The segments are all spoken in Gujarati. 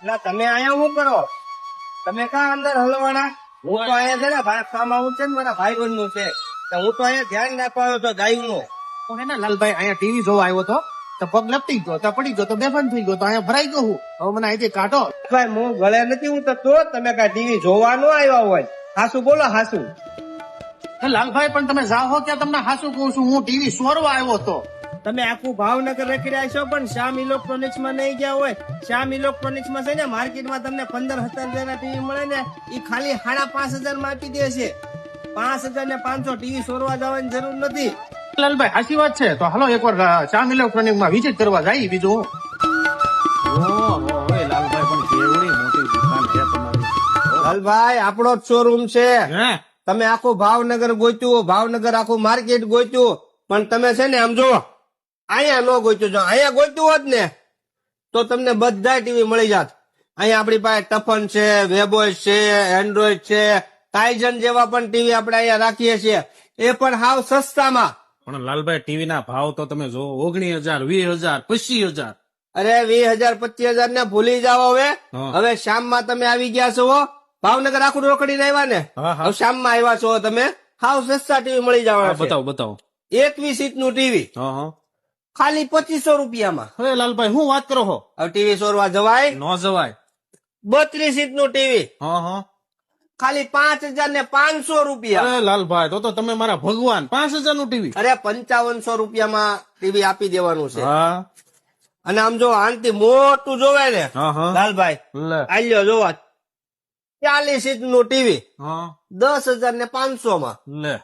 એટલે તમે અહીંયા શું કરો? તમે કાં અંદર હલવાના? હું તો અહીંયા છે ને ભાઈ કામ આવું છે ને મારા ભાઈ બંધ નું છે તો હું તો અહીંયા ધ્યાન નાખવા આવ્યો તો ગાયું નું. હું હે ને લાલભાઈ અહીંયા ટીવી જોવા આવ્યો હતો તો પગ લપટી ગયો તો પડી ગયો તો બેભાન થઈ ગયો તો અહીંયા ભરાઈ ગયો હું. હવે મને અહીંથી કાઢો. ભાઈ હું ગળે નથી ઉતરતો. તમે કાંઈ ટીવી જોવા ન આવ્યા હોય. હાસુ બોલો હાસુ. હે લાલભાઈ પણ તમે જાઓ ક્યાં? તમને હાચું કહું છું, હું ટીવી સોરવા આવ્યો હતો. તમે આખું ભાવનગર રખી રહ્યા છો પણ શ્યામ ઇલેક્ટ્રોનિક્સ માં નહીં ગયા હોય. શ્યામ ઇલેક્ટ્રોનિક્સ માં છે ને માર્કેટમાં તમને 15,000 ના ટીવી મળે ને એ ખાલી 5,500 માં આપી દે છે. 5,500 ટીવી સોરવા જવાની જરૂર નથી. લાલભાઈ સાચી વાત છે. તો હાલો એકવાર શ્યામ ઇલેક્ટ્રોનિક માં વિઝિટ કરવા જાય. બીજું લાલભાઈ પણ કેવડી મોટી દુકાન છે તમારી. લાલભાઈ આપણો જ શોરૂમ છે. હે તમે આખું ભાવનગર ગોત્યું, ભાવનગર આખું માર્કેટ ગોત્યું પણ તમે છે ને આમ જુઓ અહીંયા ન ગોત્યું. જો અહીંયા ગોત્યું હોત ને તો તમને બધા ટીવી મળી જાત. અહીંયા આપણી પાસે ટફન છે, વેબોસ છે, એન્ડ્રોઈડ છે, ટાઇઝન જેવા પણ ટીવી આપણે અહીંયા રાખીએ છીએ એ પણ હાવ સસ્તામાં. પણ લાલભાઈ ટીવી ના ભાવ તો તમે જો 19,000, 20,000, 25,000. અરે 20,000 25,000 ને ભૂલી જાઓ હવે. હા. હવે શામમાં તમે આવી ગયા છો. ભાવનગર આખું રોકડીને આવ્યા ને હા, હા. હવે શામમાં આવ્યા છો તમે. હાવ સસ્તા ટીવી મળી જવાના છે. બતાવો બતાવો. 21 ઇંચનું ટીવી હા હા. ખાલી 2,500 રૂપિયામાં. અરે લાલભાઈ હું વાત કરો છો? હવે ટીવી સોરવા જવાય? ન જવાય. 32 ઇંચનું ટીવી હા હા. ખાલી 5,500 રૂપિયા. અરે લાલભાઈ તો તમે મારા ભગવાન. 5,000 નું ટીવી. અરે 5,500 રૂપિયામાં ટીવી આપી દેવાનું છે. હા અને આમ જો આનથી મોટું જોવે ને હા હા. લાલભાઈ લે. આલ્યો જોવા 40 ઇંચનું ટીવી હા 10,500 માં. લે.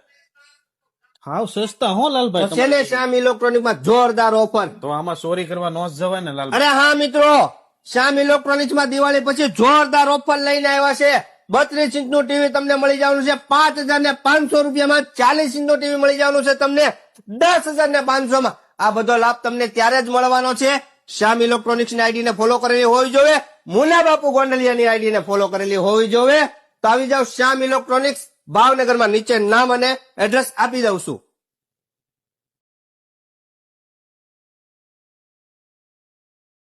હાવ સસ્તા હો લાલભાઈ. છે ને શ્યામ ઇલેક્ટ્રોનિક માં જોરદાર ઓફર. તો આમાં ચોરી કરવા ન જ જવાય ને લાલભાઈ. અરે હા મિત્રો, શ્યામ ઇલેક્ટ્રોનિક્સ માં દિવાળી પછી જોરદાર ઓફર લઈને આવ્યા છે. 32 ઇંચનું ટીવી તમને મળી જવાનું છે 5,500 રૂપિયામાં. 40 ઇંચનું ટીવી મળી જવાનું છે તમને 10,500 માં. આ બધો લાભ તમને ત્યારે જ મળવાનો છે શ્યામ ઇલેક્ટ્રોનિક્સ ની આઈડી ને ફોલો કરેલી હોવી જોઈએ, મુના બાપુ ગોંડલિયાની આઈડી ને ફોલો કરેલી હોવી જોઈએ. તો આવી જાવ શ્યામ ઇલેક્ટ્રોનિક્સ ભાવનગરમાં. નીચે નામ અને એડ્રેસ આપી દઉં છું.